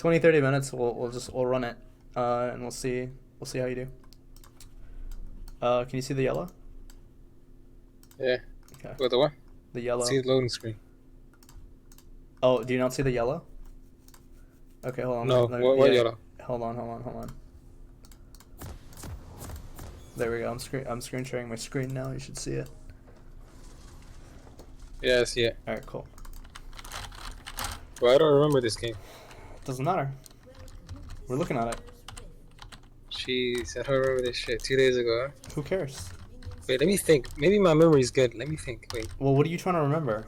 20, 30 minutes. We'll run it, and we'll see how you do. Can you see the yellow? Yeah. Okay. What the what? The yellow. See the loading screen. Oh, do you not see the yellow? Okay, hold on. No. What yellow? Hold on. There we go. I'm screen sharing my screen now. You should see it. Yeah, I see it. All right, cool. Well, I don't remember this game. Doesn't matter. We're looking at it. Jeez, I don't remember this shit 2 days ago. Huh? Who cares? Wait, let me think. Maybe my memory's good. Let me think. Wait. Well, what are you trying to remember?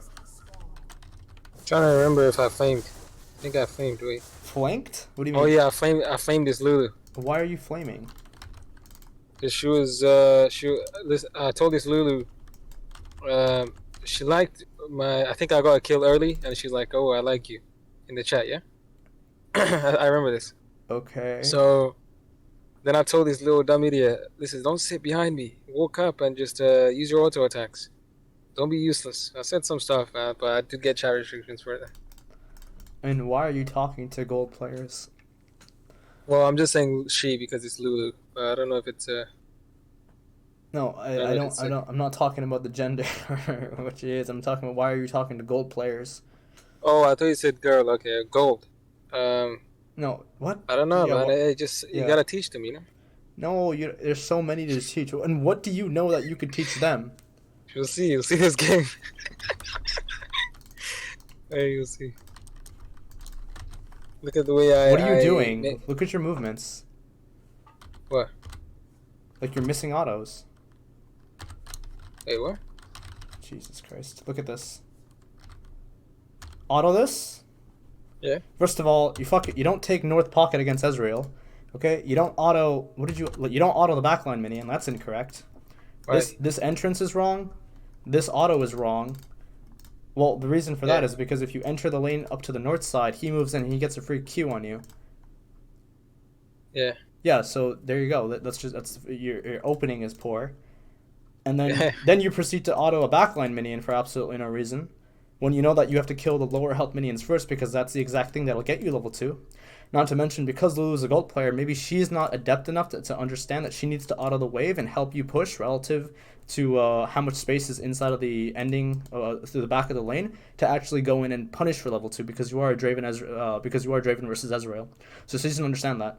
I'm trying to remember if I flamed. I think I flamed. Wait. Flanked? What do you mean? Oh yeah, I flamed this Lulu. Why are you flaming? Cause I told this Lulu, she liked I think I got a kill early, and she's like, "Oh, I like you," in the chat. Yeah, I remember this. Okay. So then I told this little dumb idiot, "Listen, don't sit behind me. Walk up and just use your auto attacks. Don't be useless." I said some stuff, but I did get chat restrictions for it. And why are you talking to gold players? Well, I'm just saying she because it's Lulu. I don't know if it's No, I'm not talking about the gender, which is. I'm talking about why are you talking to gold players? Oh, I thought you said girl. Okay, gold. No, what? I don't know, Yeah, man. You gotta teach them, No, there's so many to teach. And what do you know that you could teach them? You'll see this game. Hey, you'll see. Look at the way What are you doing? Look at your movements. What? Like you're missing autos. Wait, what? Jesus Christ. Look at this. Auto this? Yeah. First of all, you don't take North Pocket against Ezreal. Okay? You don't auto you don't auto the backline minion, that's incorrect. Right. This entrance is wrong. This auto is wrong. Well, the reason for that is because if you enter the lane up to the north side, he moves in and he gets a free Q on you. Yeah. Yeah, so there you go. Your opening is poor. And then you proceed to auto a backline minion for absolutely no reason. When you know that you have to kill the lower health minions first because that's the exact thing that'll get you level 2. Not to mention, because Lulu's a gold player, maybe she's not adept enough to understand that she needs to auto the wave and help you push relative to how much space is inside of the ending through the back of the lane to actually go in and punish for level 2 because you are Draven versus Ezreal. So she doesn't understand that.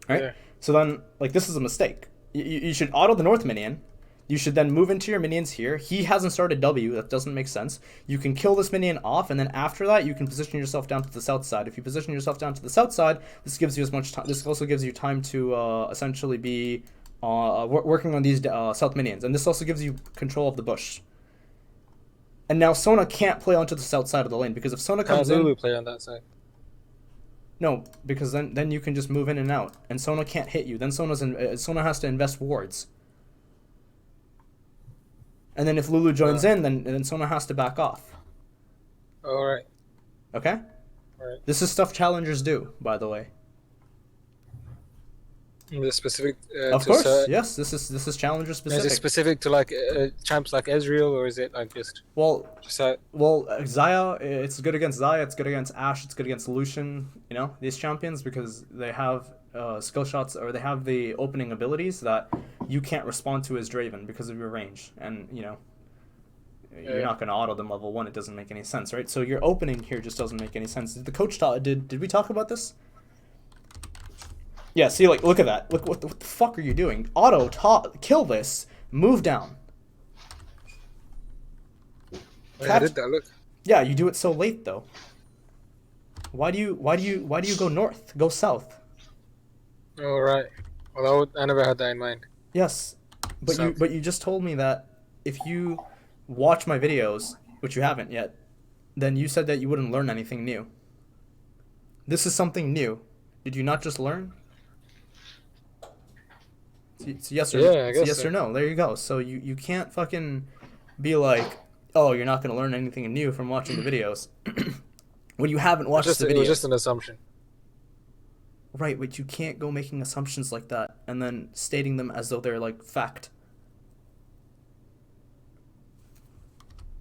Right? Yeah. So then, this is a mistake. You should auto the north minion. You should then move into your minions here. He hasn't started W. That doesn't make sense. You can kill this minion off, and then after that, you can position yourself down to the south side. If you position yourself down to the south side, this gives you as much time. This also gives you time to essentially be working on these south minions, and this also gives you control of the bush. And now Sona can't play onto the south side of the lane because if Sona comes in, Lulu play on that side. No, because then you can just move in and out, and Sona can't hit you. Then Sona has to invest wards. And then if Lulu joins in, then Sona has to back off. All right. Okay? All right. This is stuff challengers do, by the way. The specific. Of course, yes. This is challenger specific. Is it specific to champs like Ezreal, or is it just? Well, Xayah. It's good against Xayah. It's good against Ashe. It's good against Lucian. These champions because they have skill shots or they have the opening abilities that you can't respond to as Draven because of your range, and you're not going to auto them level 1. It doesn't make any sense, right? So your opening here just doesn't make any sense. Did the coach did we talk about this? Yeah, see, look at that. Look, what the fuck are you doing? Kill this. Move down. I did that, look. Yeah, you do it so late though. Why do you go north? Go south. All right. Well, I never had that in mind. Yes, but you just told me that if you watch my videos, which you haven't yet, then you said that you wouldn't learn anything new. This is something new. Did you not just learn? It's yes or yes or no. There you go. So you can't fucking be like, oh, you're not gonna learn anything new from watching the videos when you haven't watched the videos. It was just an assumption. Right, but you can't go making assumptions like that and then stating them as though they're fact.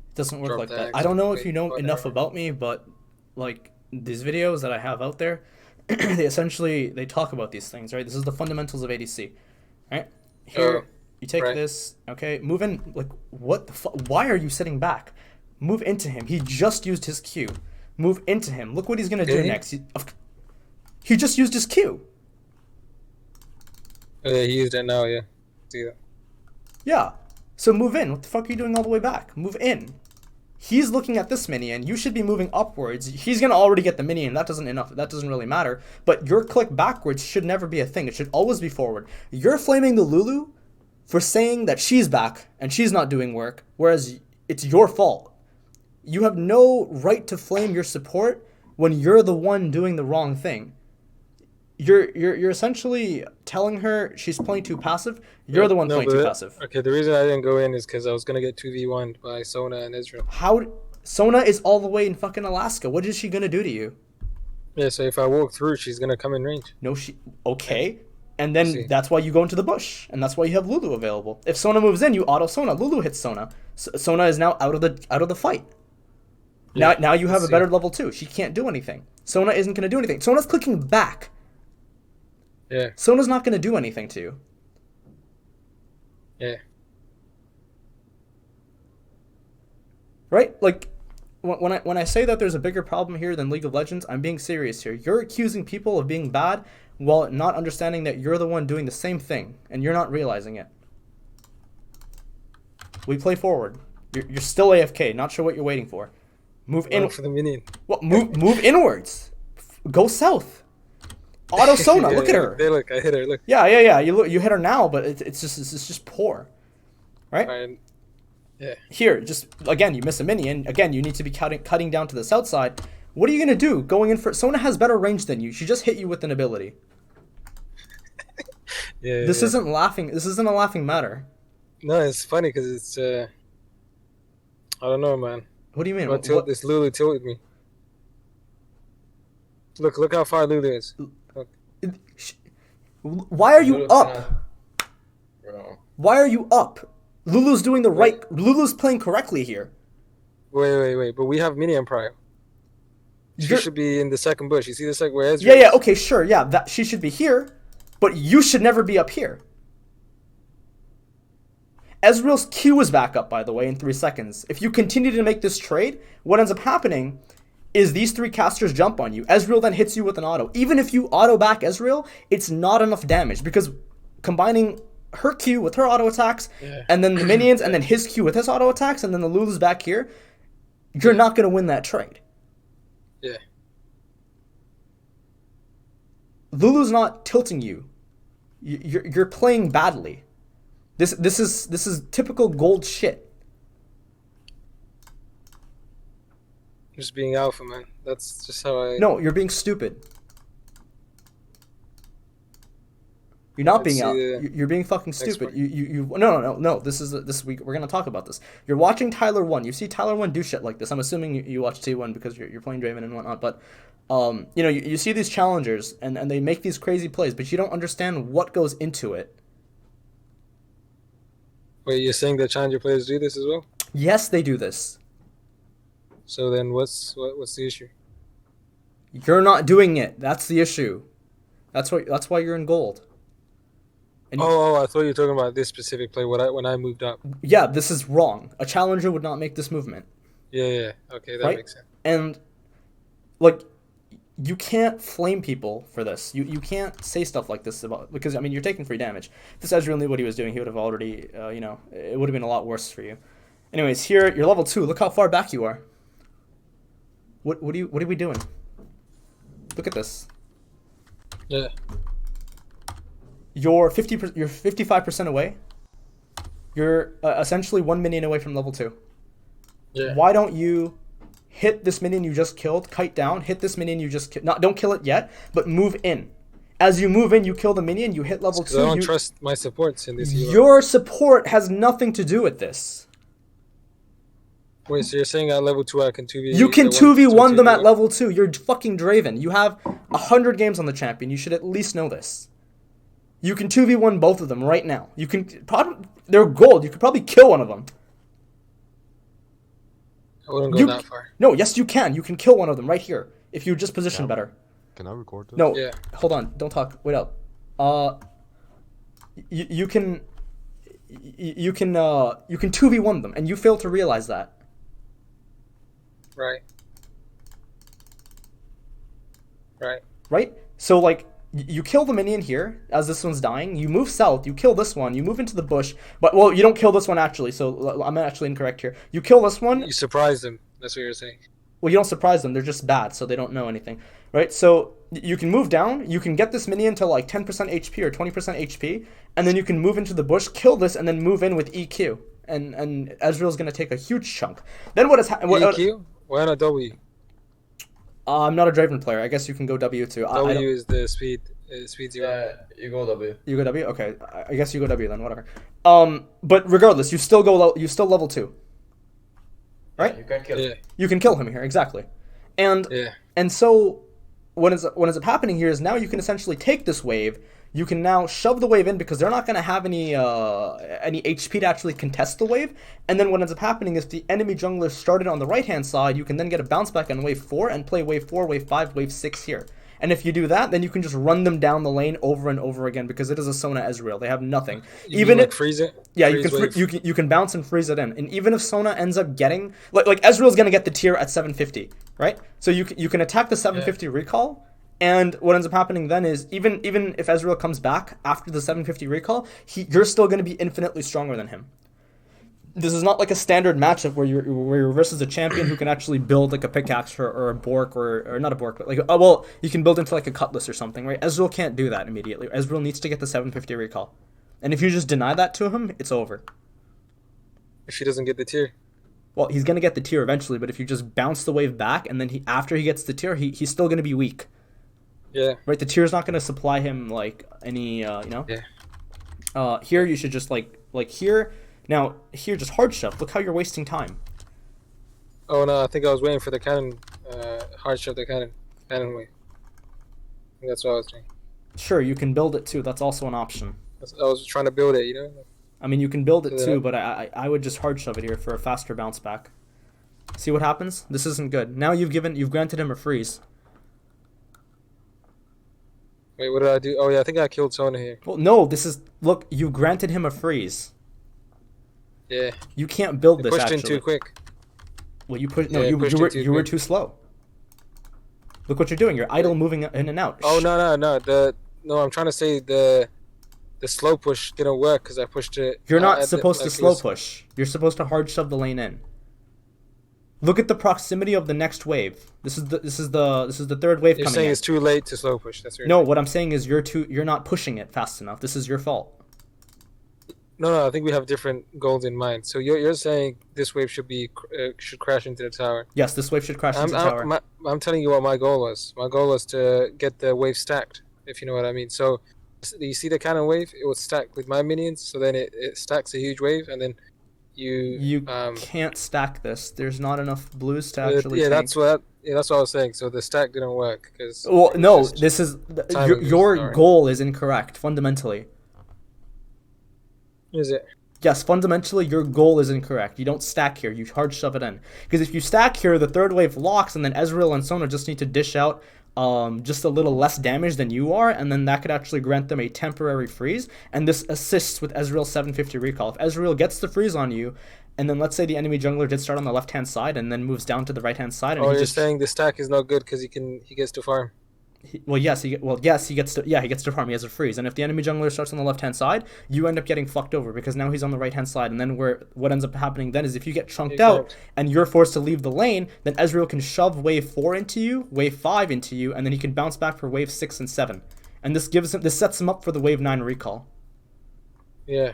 It doesn't work like that. I don't know if you know enough about me, but these videos that I have out there, they talk about these things, right? This is the fundamentals of ADC, right? Oh, Here, you take right. this, okay? Move in. Like, what the fuck? Why are you sitting back? Move into him. He just used his Q. Move into him. Look what he's gonna do Did he? next. He just used his Q. Oh, yeah, he used it now. Yeah. See that? Yeah. So move in. What the fuck are you doing all the way back? Move in. He's looking at this minion. You should be moving upwards. He's gonna already get the minion. That doesn't really matter. But your click backwards should never be a thing. It should always be forward. You're flaming the Lulu for saying that she's back and she's not doing work, whereas it's your fault. You have no right to flame your support when you're the one doing the wrong thing. You're essentially telling her she's playing too passive. You're the one No, playing too passive. okay, the reason I didn't go in is because I was gonna get 2v1 by Sona and Israel. How Sona is all the way in fucking Alaska. What is she gonna do to you? Yeah, so if I walk through, she's gonna come in range. No, she okay. And then See. that's why you go into the bush, and that's why you have Lulu available. If Sona moves in, you auto Sona. Lulu hits Sona. Sona is now out of the fight. Yeah, Now you have a let's better see. level 2. She can't do anything. Sona isn't gonna do anything. Sona's clicking back. Yeah, Sona's not gonna do anything to you. yeah. Right? Like when I say that there's a bigger problem here than League of Legends, I'm being serious here. You're accusing people of being bad while not understanding that you're the one doing the same thing and you're not realizing it. We play forward. You're still AFK. Not sure what you're waiting for. Move in. For the minion. What? Move inwards. Go south. Auto Sona. Yeah, Look at her. Look, I hit her. Look. Yeah. You hit her now, but it's just poor, right? Alright. Yeah. Here, just again, you miss a minion. Again, you need to be cutting down to the south side. What are you gonna do? Going in for Sona has better range than you. She just hit you with an ability. Yeah. This yeah. isn't laughing. This isn't a laughing matter. No, it's funny because it's I don't know, man. What do you mean? What this Lulu tilted me. Look how far Lulu is. Why are you Lulu's up? Bro. Why are you up? Lulu's doing the right. Lulu's playing correctly here. Wait. But we have minion prio. She You're- should be in the second bush. You see this like where Ezreal Yeah. is? Okay, sure. Yeah, that she should be here, but you should never be up here. Ezreal's Q is back up, by the way, in 3 seconds. If you continue to make this trade, what ends up happening is these 3 casters jump on you. Ezreal then hits you with an auto. Even if you auto back Ezreal, it's not enough damage because combining her Q with her auto attacks, Yeah. and then the minions, and then his Q with his auto attacks, and then the Lulu's back here, you're not going to win that trade. Yeah. Lulu's not tilting you. You're playing badly. This is typical gold shit. Just being alpha, man. That's just how I. No, you're being stupid. You're not Let's being out. see the You're being fucking next stupid. one. You no. This is we're gonna talk about this. You're watching Tyler 1. You see Tyler 1 do shit like this. I'm assuming you watch T1 because you're playing Draven and whatnot. But you see these challengers and they make these crazy plays, but you don't understand what goes into it. Wait, you're saying that challenger players do this as well? Yes, they do this. So then, what's the issue? You're not doing it. That's the issue. That's why you're in gold. And I thought you were talking about this specific play when I moved up. yeah, this is wrong. A challenger would not make this movement. Yeah. Okay, that Right? makes sense. And like you can't flame people for this. You can't say stuff like this about because I mean you're taking free damage. If this Ezreal knew what he was doing, he would have already it would have been a lot worse for you. Anyways, here you're level 2. Look how far back you are. What are we doing? Look at this. Yeah. You're 55% away. You're essentially 1 minion away from level 2. Yeah. Why don't you hit this minion you just killed, kite down, hit this minion you just killed. Don't kill it yet, but move in. As you move in, you kill the minion, you hit level 2. I don't trust my supports in this hero. Your support has nothing to do with this. Wait, so you're saying at level 2 I can 2v... You can 2v1 them at 2v1? level 2. You're fucking Draven. You have 100 games on the champion. You should at least know this. You can 2v1 both of them right now. You can probably... They're gold. You could probably kill one of them. I wouldn't go that far. No, yes you can. You can kill one of them right here. If you just position better. Can I record this? No, Yeah. hold on. Don't talk. Wait up. You can 2v1 them, and you fail to realize that. Right. Right. Right? So, like, you kill the minion here, as this one's dying, you move south, you kill this one, you move into the bush, but, well, you don't kill this one, actually, so I'm actually incorrect here. You kill this one... You surprise them. That's what you're saying. Well, you don't surprise them, they're just bad, so they don't know anything, right? So, you can move down, you can get this minion to, like, 10% HP or 20% HP, and then you can move into the bush, kill this, and then move in with EQ. And Ezreal's gonna take a huge chunk. Then what is... EQ? Why not W? I'm not a Draven player. I guess you can go W too. W is the speed. Speed 0. Yeah, you go W. You go W. Okay, I guess you go W then. Whatever. But regardless, you still go. You still level 2. Right? Yeah, you can kill him. Yeah. You can kill him here exactly. And Yeah. and so what ends up happening here is now you can essentially take this wave. You can now shove the wave in because they're not going to have any HP to actually contest the wave. And then what ends up happening is the enemy jungler started on the right-hand side. You can then get a bounce back on wave 4 and play wave 4, wave 5, wave 6 here. And if you do that, then you can just run them down the lane over and over again because it is a Sona Ezreal. They have nothing. Even if freeze it. Yeah, Freeze you can bounce and freeze it in, and even if Sona ends up getting like Ezreal's gonna get the tier at 750, right? So you can attack the 750 recall, and what ends up happening then is even if Ezreal comes back after the 750 recall, you're still gonna be infinitely stronger than him. This is not like a standard matchup where you're versus a champion who can actually build like a pickaxe or a Bork or not a Bork, but like you can build into like a cutlass or something, right? Ezreal can't do that immediately. Ezreal needs to get the 750 recall. And if you just deny that to him, it's over. If he doesn't get the tier. Well, he's going to get the tier eventually, but if you just bounce the wave back and then after he gets the tier, he's still going to be weak. Yeah. Right? The tier's not going to supply him like any, Yeah. Here you should just like here. Now, here just hard shove. Look how you're wasting time. Oh no, I think I was waiting for the cannon. Hard shove the cannon. Cannon way. I think that's what I was doing. Sure, you can build it too. That's also an option. I was trying to build it, you know? I mean, you can build it too, but I would just hard shove it here for a faster bounce back. See what happens? This isn't good. Now you've granted him a freeze. Wait, what did I do? Oh yeah, I think I killed Sona here. Well, no, look, you granted him a freeze. Yeah. You can't build this Pushed actually. in too quick. Well, you pushed. No, Yeah, you were too slow. Look what you're doing. You're idle moving in and out. Oh no! I'm trying to say the slow push didn't work because I pushed it. You're not supposed to slow push. You're supposed to hard shove the lane in. Look at the proximity of the next wave. This is the third wave You're coming saying in. it's too late to slow push. That's No, what I'm saying is you're not pushing it fast enough. This is your fault. No, I think we have different goals in mind. So you're saying this wave should crash into the tower. Yes, this wave should crash into the tower. I'm telling you what my goal was. My goal was to get the wave stacked, if you know what I mean. So you see the cannon wave? It was stacked with my minions, so then it stacks a huge wave, and then you can't stack this. There's not enough blues to actually. That's what I was saying. So the stack didn't work because. Well, no, this is your goal is incorrect fundamentally. Is it? Yes, fundamentally, your goal is incorrect. You don't stack here. You hard shove it in. Because if you stack here, the third wave locks, and then Ezreal and Sona just need to dish out just a little less damage than you are, and then that could actually grant them a temporary freeze, and this assists with Ezreal's 750 recall. If Ezreal gets the freeze on you, and then let's say the enemy jungler did start on the left-hand side, and then moves down to the right-hand side, and you're saying the stack is not good because he gets to farm. He gets to farm. He has a freeze, and if the enemy jungler starts on the left hand side, you end up getting fucked over because now he's on the right hand side. And then what ends up happening then is if you get chunked out and you're forced to leave the lane, then Ezreal can shove wave 4 into you, wave 5 into you, and then he can bounce back for wave 6 and 7. And this sets him up for the wave 9 recall. Yeah.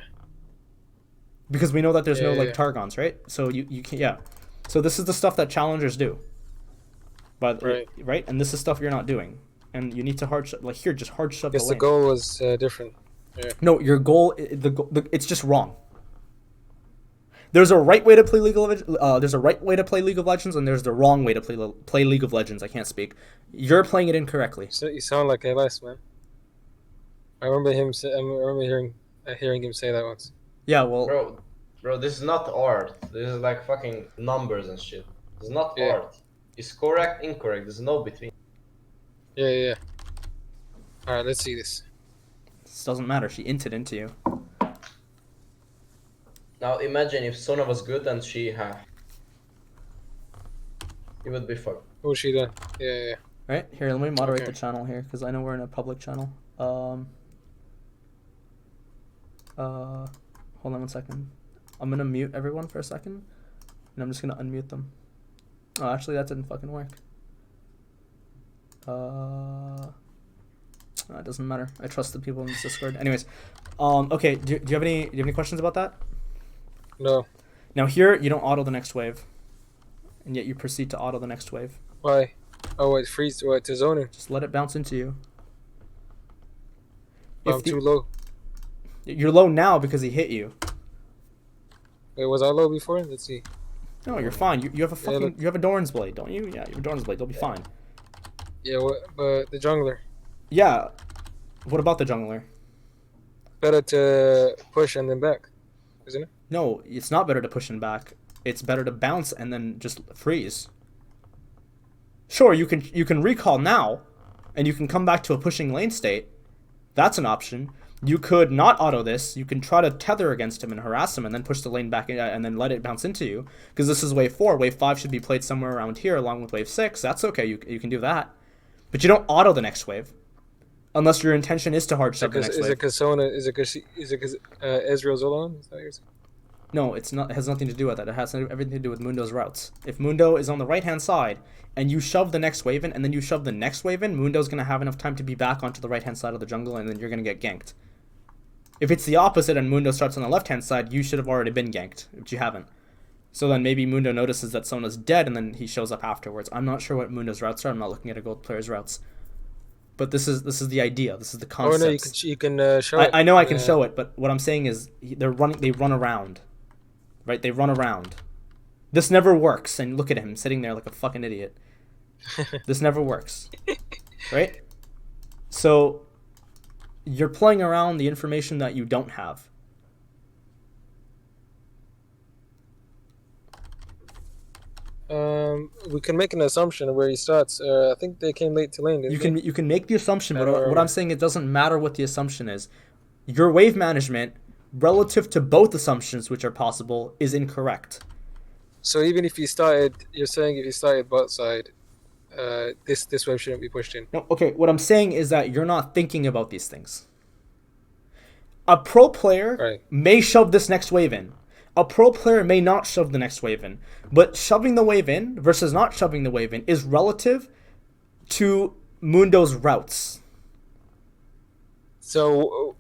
Because we know that there's no Targons, right? So you can So this is the stuff that challengers do. But right, and this is stuff you're not doing. And you need to hard shove, like here, just hard shove the lane. The goal was different. Yeah. No, your goal, it's just wrong. There's a right way to play League of Legends, and there's the wrong way to play League of Legends. I can't speak. You're playing it incorrectly. So you sound like ALS, man. I remember hearing him say that once. Yeah, well, bro, this is not art. This is like fucking numbers and shit. It's not art. It's correct, incorrect. There's no between. Yeah. All right, let's see this. This doesn't matter. She inted into you. Now imagine if Sona was good and she it would be fucked. What's she done? Yeah. Right here, let me moderate Okay. the channel here because I know we're in a public channel. Hold on 1 second. I'm gonna mute everyone for a second, and I'm just gonna unmute them. Oh, actually, that didn't fucking work. It doesn't matter. I trust the people in this Discord. Anyways, okay. Do you have any questions about that? No. Now here, you don't auto the next wave, and yet you proceed to auto the next wave. Why? Oh, wait, freeze. What, to zoning? Just let it bounce into you. I'm too low. You're low now because he hit you. Wait, was I low before? Let's see. No, you're fine. You have a fucking look. you have a Doran's blade, don't you? Yeah, you have a Doran's blade. You'll be fine. Yeah, but the jungler. Yeah. What about the jungler? Better to push and then back, isn't it? No, it's not better to push and back. It's better to bounce and then just freeze. Sure, you can recall now, and you can come back to a pushing lane state. That's an option. You could not auto this. You can try to tether against him and harass him and then push the lane back in, and then let it bounce into you. Because this is wave 4. Wave 5 should be played somewhere around here along with wave 6. That's okay. You can do that. But you don't auto the next wave. Unless your intention is to hard shove the next wave. Is it Kasona? Is it Ezreal Zolan? Is that what you're saying? No, it's not. It has nothing to do with that. It has everything to do with Mundo's routes. If Mundo is on the right-hand side, and you shove the next wave in, and then you shove the next wave in, Mundo's going to have enough time to be back onto the right-hand side of the jungle, and then you're going to get ganked. If it's the opposite and Mundo starts on the left-hand side, you should have already been ganked, but you haven't. So then maybe Mundo notices that Sona's dead, and then he shows up afterwards. I'm not sure what Mundo's routes are. I'm not looking at a gold player's routes. But this is the idea. This is the concept. Oh no, you can show it. I know I can show it, but what I'm saying is they run around. Right? They run around. This never works, and look at him sitting there like a fucking idiot. This never works. Right? So you're playing around the information that you don't have. We can make an assumption where he starts. I think they came late to lane. Didn't You can make the assumption, but Or- what I'm saying, it doesn't matter what the assumption is. Your wave management, relative to both assumptions which are possible, is incorrect. So even if he started, you're saying if he started bot side, this wave shouldn't be pushed in. No, okay, what I'm saying is that you're not thinking about these things. A pro player Right. may shove this next wave in. A pro player may not shove the next wave in. But shoving the wave in versus not shoving the wave in is relative to Mundo's routes. So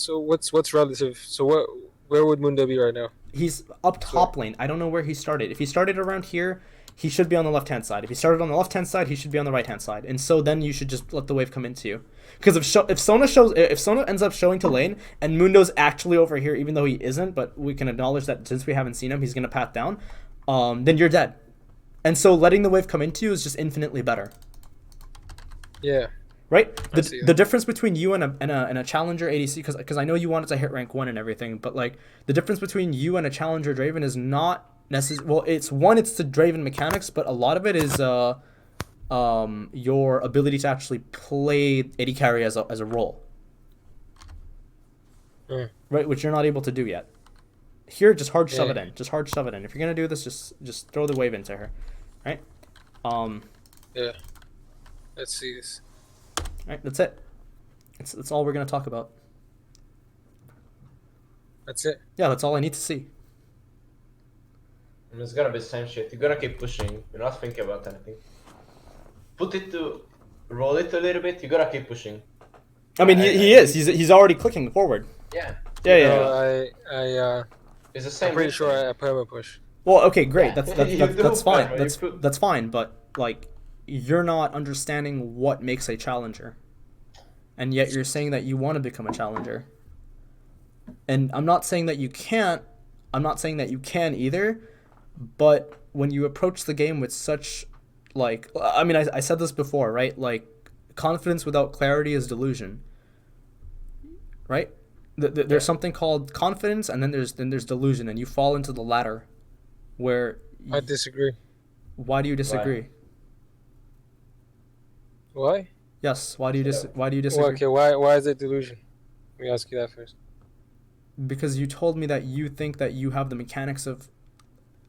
what's relative? So where would Mundo be right now? He's up top lane. I don't know where he started. If he started around here, he should be on the left-hand side. If he started on the left-hand side, he should be on the right-hand side. And so then you should just let the wave come into you. Because if Sona ends up showing to lane and Mundo's actually over here, even though he isn't, but we can acknowledge that since we haven't seen him, he's gonna path down. Then you're dead. And so letting the wave come into you is just infinitely better. Yeah. Right? I see The that. difference between you and a challenger ADC, because I know you wanted to hit rank 1 and everything, but like the difference between you and a challenger Draven is not necessarily, well, it's the Draven mechanics, but a lot of it is your ability to actually play AD carry as a role. Mm. Right, which you're not able to do yet. Here, just hard shove Yeah. it in. Just hard shove it in. If you're gonna do this, just throw the wave into her. Right? Yeah. Let's see this. Right, that's it. That's all we're gonna talk about. That's it. Yeah, that's all I need to see. And it's gonna be the same shit. You're gonna keep pushing. You're not thinking about anything. Roll it a little bit. You gotta keep pushing. I mean, he is. He's already clicking forward. Yeah. Yeah. No, It's the same. I'm pretty sure thing. I perma push. Well, okay, great. Yeah. You do, That's fine. Palmer, you could. That's fine. But like, you're not understanding what makes a challenger, and yet you're saying that you want to become a challenger. And I'm not saying that you can't. I'm not saying that you can either. But when you approach the game with such, like, I mean, I said this before, right? Like, confidence without clarity is delusion. Right? There's something called confidence, and then there's delusion, and you fall into the latter. Where I disagree. why do you disagree? Why? Yes. Why do you Well, disagree? okay, why is it delusion? Let me ask you that first. Because you told me that you think that you have the mechanics of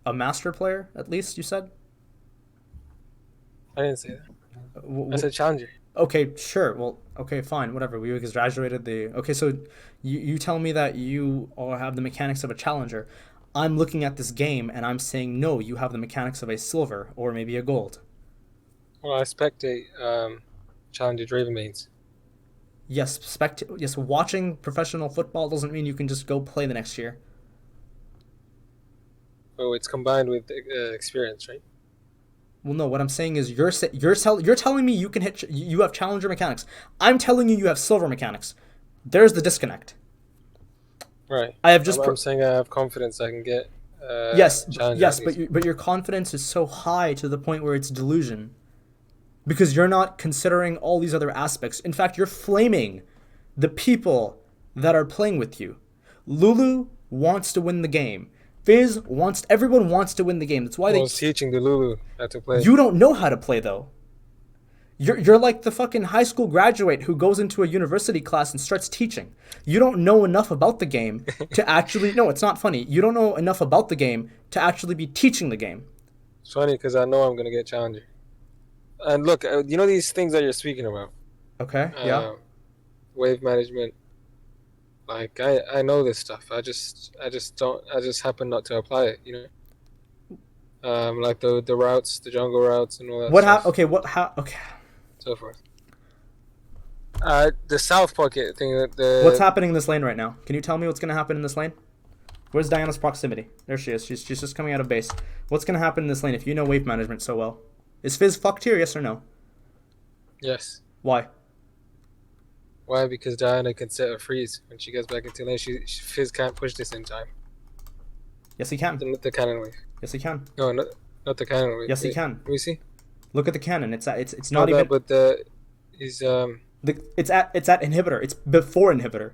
a master player. At least you said. I didn't say that. W- I said challenger. Okay, sure. Well, okay, fine, whatever. We exaggerated the. Okay, so you tell me that you all have the mechanics of a challenger. I'm looking at this game and I'm saying no. You have the mechanics of a silver or maybe a gold. Well, I spectate challenger Draven mains. Yes, Yes, watching professional football doesn't mean you can just go play the next year. Oh, it's combined with experience, right? Well, no. What I'm saying is you're telling me you can you have challenger mechanics. I'm telling you you have silver mechanics. There's the disconnect. Right. I have just I'm saying I have confidence I can get yes, challenger. yes, but your confidence is so high to the point where it's delusion. Because you're not considering all these other aspects. In fact, you're flaming the people that are playing with you. Lulu wants to win the game. Everyone wants to win the game. That's why I was teaching the Lulu how to play. You don't know how to play though. You're like the fucking high school graduate who goes into a university class and starts teaching. You don't know enough about the game to actually no, it's not funny. You don't know enough about the game to actually be teaching the game. It's funny because I know I'm gonna get challenger. And look, you know these things that you're speaking about. Okay, yeah. Wave management. Like I know this stuff. I just happen not to apply it. You know. Like the routes, the jungle routes, and all that. Okay. So forth. The South Pocket thing. What's happening in this lane right now? Can you tell me what's gonna happen in this lane? Where's Diana's proximity? There she is. She's just coming out of base. What's gonna happen in this lane if you know wave management so well? Is Fizz fucked here? Yes or no? Yes. Why? Why? Because Diana can set a freeze when she gets back into lane. Fizz can't push this in time. Yes, he can. The cannon wave. Yes, he can. No, not the cannon wave. Yes, he can. Let me see. Look at the cannon. It's not even. But he's It's at inhibitor. It's before inhibitor.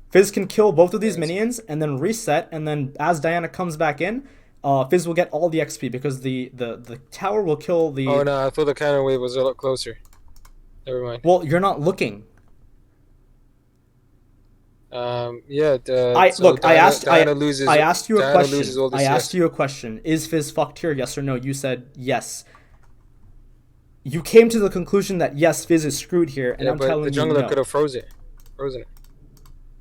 Fizz can kill both of these minions and then reset, and then as Diana comes back in, Fizz will get all the XP because the tower will kill the. Oh no! I thought the cannon wave was a lot closer. Never mind. Well, you're not looking. Yeah. I asked you a question. Loses all this I asked you a question. Is Fizz fucked here? Yes or no? You said yes. You came to the conclusion that yes, Fizz is screwed here, and I'm telling you no. The jungler could have frozen it.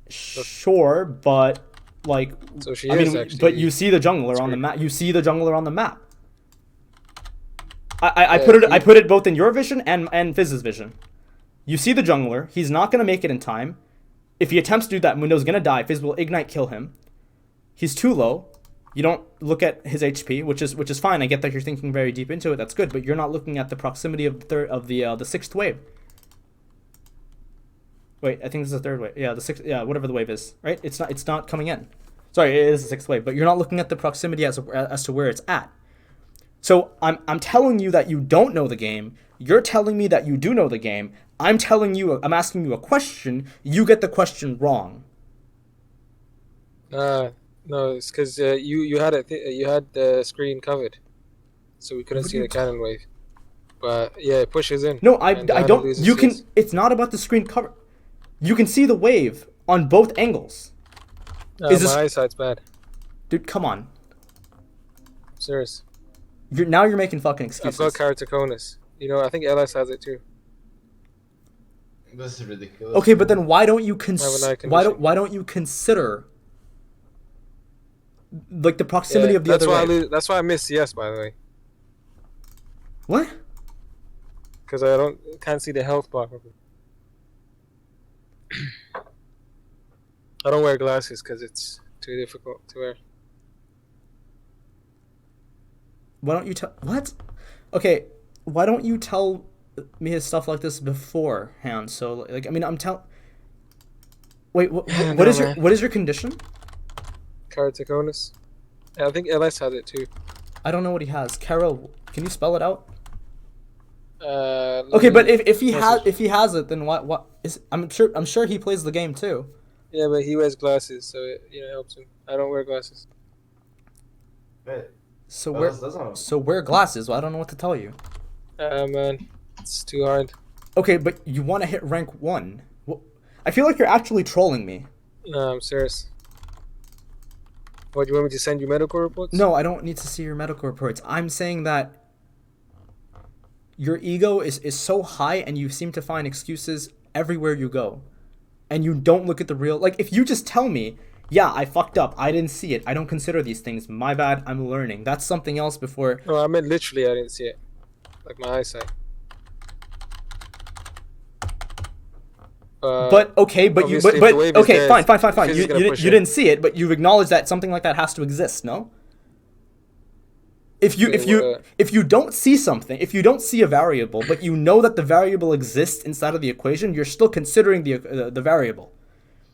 Sure, but like, so she actually. But you see the jungler on the map. You see the jungler on the map. I put it both in your vision and Fizz's vision. You see the jungler. He's not gonna make it in time. If he attempts to do that, Mundo's gonna die. Fizz will ignite kill him. He's too low. You don't look at his HP, which is fine. I get that you're thinking very deep into it. That's good, but you're not looking at the proximity of the sixth wave. Wait, I think this is the third wave. Yeah, the sixth. Yeah, whatever the wave is, right? It's not coming in. Sorry, it is the sixth wave, but you're not looking at the proximity as to where it's at. So I'm telling you that you don't know the game. You're telling me that you do know the game. I'm asking you a question. You get the question wrong. No, it's because you had you had the screen covered, so we couldn't see the cannon wave. But yeah, it pushes in. No, I don't. You can. It's not about the screen cover. You can see the wave on both angles. My eyesight's bad. Dude, come on. Serious. You're making fucking excuses. I've got keratoconus. You know, I think LS has it too. This is ridiculous. Okay, but then why don't you why don't you consider like the proximity of the other wave? That's why I missed CS, by the way. What? Because I can't see the health bar. I don't wear glasses because it's too difficult to wear. Why don't you tell what? Okay, why don't you tell me stuff like this beforehand? So like, I mean, Wait, what is your condition? Keratoconus. Yeah, I think LS has it too. I don't know what he has. Carol, can you spell it out? Okay, but if he has it, then what is? I'm sure he plays the game too. Yeah, but he wears glasses, so it helps him. I don't wear glasses. So wear glasses. Well, I don't know what to tell you. Man, it's too hard. Okay, but you want to hit rank 1. I feel like you're actually trolling me. No, I'm serious. What, do you want me to send you medical reports? No, I don't need to see your medical reports. I'm saying that your ego is so high and you seem to find excuses everywhere you go. And you don't look at the real... Like, if you just tell me, yeah, I fucked up, I didn't see it, I don't consider these things, my bad, I'm learning. That's something else before... No, I meant literally I didn't see it. Like my eyesight. But okay, but you obviously, if but the wave is okay, there, fine. Fizz You is gonna you, push you it. didn't see it, but you've acknowledged that something like that has to exist, no? If you don't see something, if you don't see a variable, but you know that the variable exists inside of the equation, you're still considering the variable.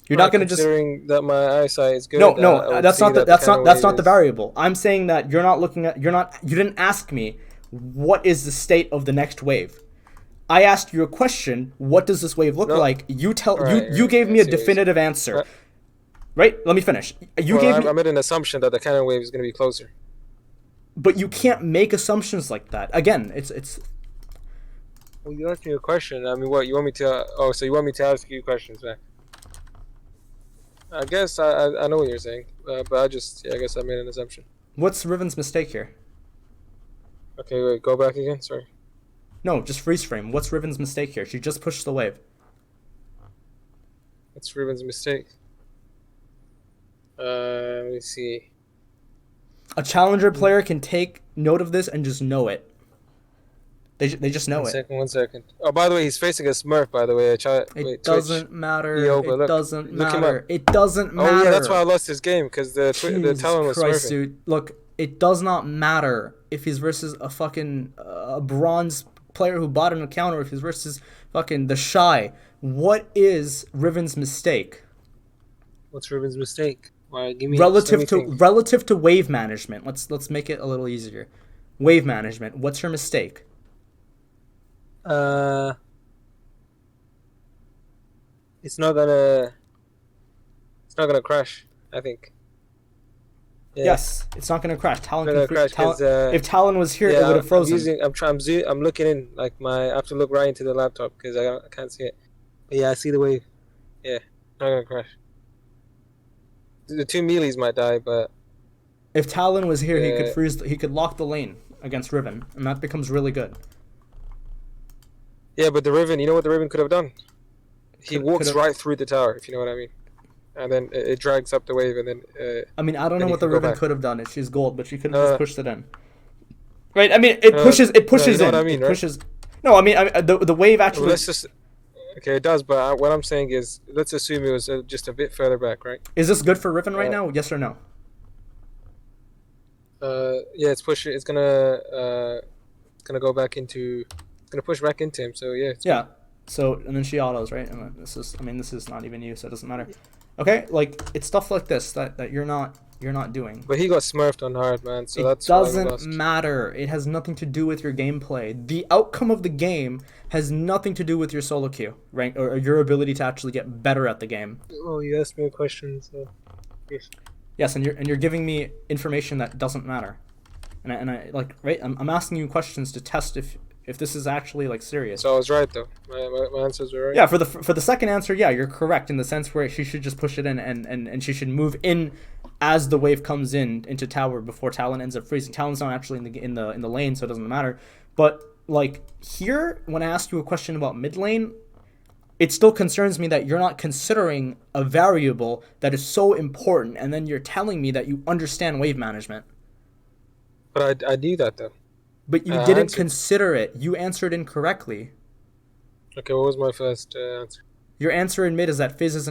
You're not going to just considering that my eyesight is good. no. That's not that's not the is... variable. I'm saying that you're not looking at you didn't ask me what is the state of the next wave. I asked you a question. What does this wave look like? You gave me a definitive answer. Right? Let me finish. I made an assumption that the counter wave is going to be closer. But you can't make assumptions like that. Again, it's. Well, you asked me a question. I mean, what you want me to? So you want me to ask you questions, man? I guess I know what you're saying, but I guess I made an assumption. What's Riven's mistake here? Okay, wait. Go back again. Sorry. No, just freeze frame. What's Riven's mistake here? She just pushed the wave. What's Riven's mistake? Let me see. A challenger player can take note of this and just know it. They just know it. One second. Oh, by the way, he's facing a Smurf, by the way. It doesn't matter. It doesn't matter. It doesn't matter. Oh, yeah, that's why I lost this game, because the Talon was Smurfing. Dude. Look, it does not matter if he's versus a fucking bronze player who bought an account or if he's versus fucking the Shy. What is Riven's mistake? What's Riven's mistake? Right, give me relative to wave management. Let's make it a little easier. Wave management. What's her mistake? It's not gonna crash, I think. Yeah. Yes, it's not gonna crash. Talon can crash. If Talon was here, it would have frozen. I'm looking in. Like I have to look right into the laptop because I can't see it. But yeah, I see the wave. Yeah, not gonna crash. The two melees might die, but if Talon was here, he could freeze. He could lock the lane against Riven, and that becomes really good. Yeah, but the Riven, you know what the Riven could have done? He walks right through the tower, if you know what I mean. And then it drags up the wave, and then. I mean, I don't know what the Riven could have done if she's gold, but she could have just pushed it in. Right? I mean, it pushes. It pushes in. What I mean, it pushes. Right? No, I mean, the wave actually. Well, let's just. Okay, it does, but what I'm saying is, let's assume it was just a bit further back, right? Is this good for Riven right now? Yes or no? Yeah, it's pushing. It's gonna go back into. It's gonna push back into him. So yeah. Yeah. Good. So and then she autos, right? And this is not even you, so it doesn't matter. Okay, like it's stuff like this that you're not doing. But he got smurfed on hard, man. So it doesn't matter. It has nothing to do with your gameplay. The outcome of the game has nothing to do with your solo queue rank or your ability to actually get better at the game. Oh, you asked me a question, so yes. Yes, and you're giving me information that doesn't matter, and I like right. I'm asking you questions to test if this is actually like serious. So I was right though. My answers were right. Yeah, for the second answer, yeah, you're correct in the sense where she should just push it in and she should move in as the wave comes in into tower before Talon ends up freezing. Talon's not actually in the lane, so it doesn't matter. But like here, when I ask you a question about mid lane, it still concerns me that you're not considering a variable that is so important, and then you're telling me that you understand wave management. But I knew that though. But you didn't consider it. You answered incorrectly. Okay, what was my first answer? Your answer in mid is that Fizz is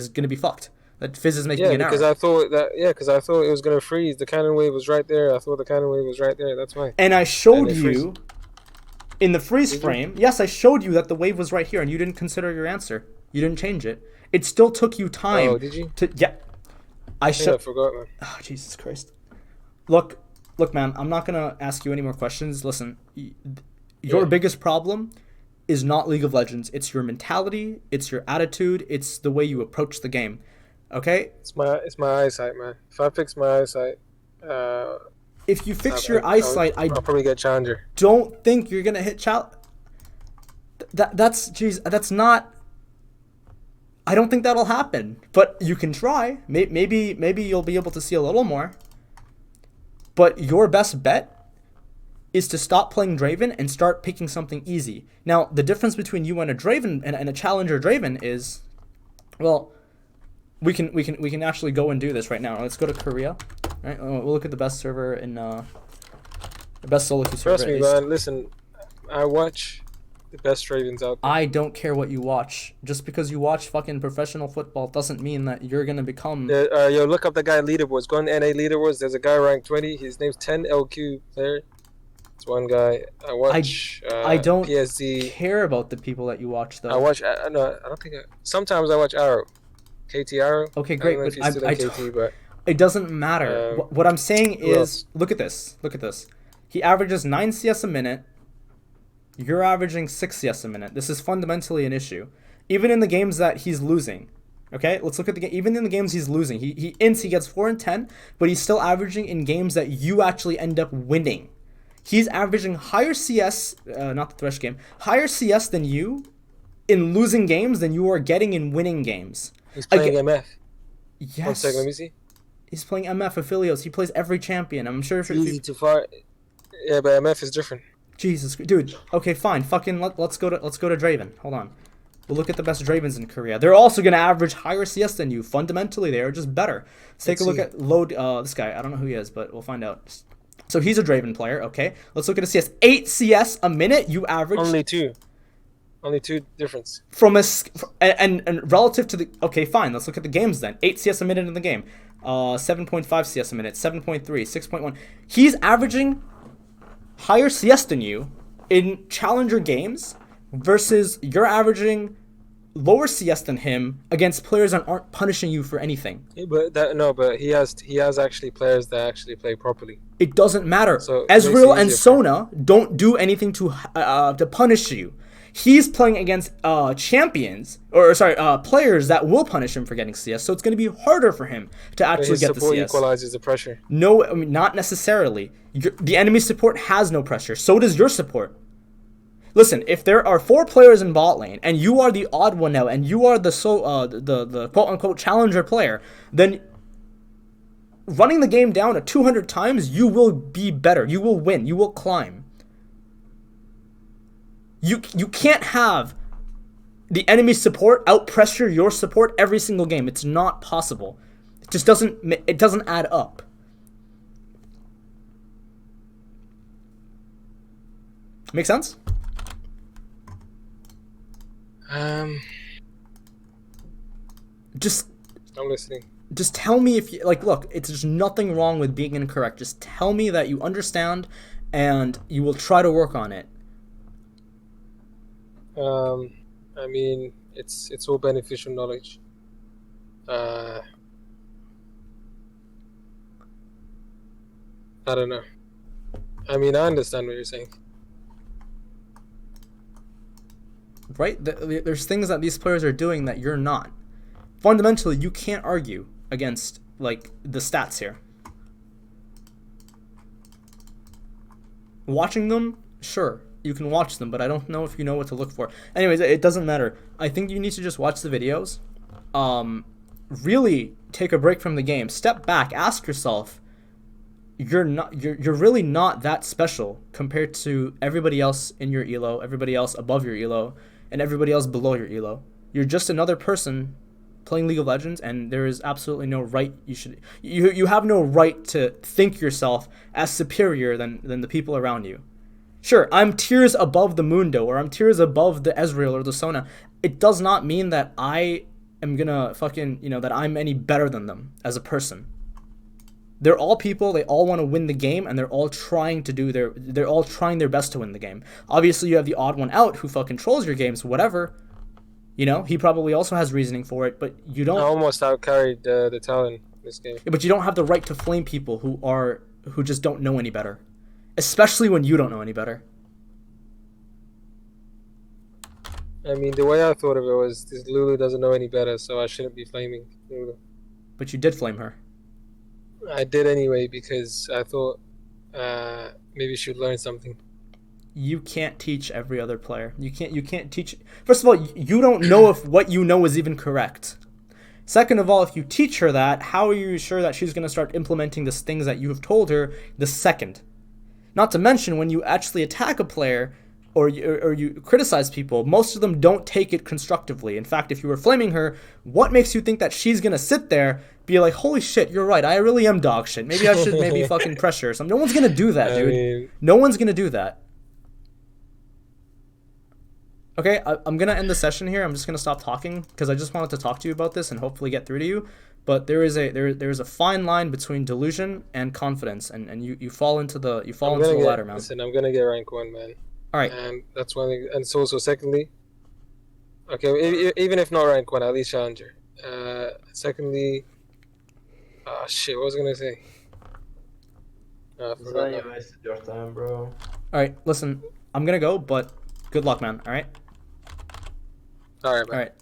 gonna be fucked. That Fizz is making an error. Because I thought it was gonna freeze. The cannon wave was right there. I thought the cannon wave was right there. That's why. And I showed you in the freeze frame. Yes, I showed you that the wave was right here, and you didn't consider your answer. You didn't change it. It still took you time. Oh, did you? Yeah. I forgot, man. Oh, Jesus Christ. Look, man, I'm not going to ask you any more questions. Listen, your biggest problem is not League of Legends. It's your mentality, it's your attitude, it's the way you approach the game. Okay? It's my eyesight, man. If I fix my eyesight, if you fix your eyesight, I'll probably get Challenger. don't think you're gonna hit that's not. I don't think that'll happen, but you can try. Maybe you'll be able to see a little more. But your best bet is to stop playing Draven and start picking something easy. Now, the difference between you and a Draven and a Challenger Draven is, well, we can actually go and do this right now. Let's go to Korea. Right? We'll look at the best server in the best solo queue server. Trust me, man. Listen, I watch the best Ravens out there. I don't care what you watch. Just because you watch fucking professional football doesn't mean that you're gonna become. Yo, look up the guy leaderboards. Go on NA leaderboards. There's a guy ranked 20. His name's 10 LQ player. It's one guy. I watch. I don't PSD. care about the people that you watch though. I watch. No, I don't think. Sometimes I watch Arrow. KT Arrow. Okay, great, I don't know if he's still in KT, but it doesn't matter. What I'm saying is, look at this. Look at this. He averages 9 CS a minute. You're averaging 6 CS a minute. This is fundamentally an issue. Even in the games that he's losing. Okay, let's look at the game. Even in the games he's losing, he gets 4 and 10, but he's still averaging in games that you actually end up winning. He's averaging higher CS, not the Thresh game, higher CS than you in losing games than you are getting in winning games. He's playing MF. Yes. 1 second, let me see. He's playing MF Affiliates. He plays every champion. I'm sure. Easy to far. Yeah, but MF is different. Jesus, dude. Okay, fine. Fucking let's go to Draven. Hold on. We'll look at the best Dravens in Korea. They're also gonna average higher CS than you. Fundamentally, they are just better. Let's take a look at this guy. I don't know who he is, but we'll find out. So he's a Draven player. Okay. Let's look at his CS. 8 CS a minute. You average. Only two difference. From a and relative to the. Okay, fine. Let's look at the games then. 8 CS a minute in the game. 7.5 CS a minute. 7.3. 6.1. He's averaging higher CS than you in challenger games versus you're averaging lower CS than him against players that aren't punishing you for anything. Yeah, but he has actually players that actually play properly. It doesn't matter. So Ezreal and Sona don't do anything to punish you. He's playing against players that will punish him for getting CS, so it's going to be harder for him to actually get the CS. Support equalizes the pressure. No, I mean, not necessarily. The enemy support has no pressure. So does your support. Listen, if there are 4 players in bot lane and you are the odd one out and you are the quote unquote challenger player, then running the game down to 200 times, you will be better. You will win. You will climb. You can't have the enemy support out pressure your support every single game. It's not possible. It just doesn't add up. Make sense? Just I'm listening. Just tell me if you look, there's nothing wrong with being incorrect. Just tell me that you understand and you will try to work on it. I mean, it's all beneficial knowledge. I don't know. I mean, I understand what you're saying. Right? There's things that these players are doing that you're not. Fundamentally, you can't argue against the stats here. Watching them, sure. You can watch them, but I don't know if you know what to look for. Anyways, it doesn't matter. I think you need to just watch the videos. Really take a break from the game. Step back. Ask yourself, you're really not that special compared to everybody else in your elo, everybody else above your elo, and everybody else below your elo. You're just another person playing League of Legends, and there is absolutely no right you have no right to think yourself as superior than the people around you. Sure, I'm tiers above the Mundo, or I'm tiers above the Ezreal or the Sona. It does not mean that I am gonna that I'm any better than them as a person. They're all people, they all want to win the game, and they're all trying their best to win the game. Obviously, you have the odd one out who fucking trolls your games, whatever. He probably also has reasoning for it, but you don't... I almost outcarried the Talon this game. But you don't have the right to flame people who just don't know any better. Especially when you don't know any better. I mean, the way I thought of it was, this Lulu doesn't know any better, so I shouldn't be flaming Lulu. But you did flame her. I did anyway, because I thought maybe she'd learn something. You can't teach every other player. You can't teach. First of all, you don't know if what you know is even correct. Second of all, if you teach her that, how are you sure that she's going to start implementing the things that you have told her the second? Not to mention, when you actually attack a player or you criticize people, most of them don't take it constructively. In fact, if you were flaming her, what makes you think that she's going to sit there, be like, holy shit, you're right, I really am dog shit. Maybe I should fucking pressure her or something. No one's going to do that, I dude. mean, No one's going to do that. Okay, I'm going to end the session here. I'm just going to stop talking because I just wanted to talk to you about this and hopefully get through to you. But there is a fine line between delusion and confidence, and you fall into the latter, man. Listen, I'm gonna get rank 1, man. All right. And that's one thing. And so secondly, okay, even if not rank 1, at least challenger. Secondly, shit, what was I gonna say? I forgot. You wasted your time, bro. All right, listen, I'm gonna go, but good luck, man. All right. All right, man. All right.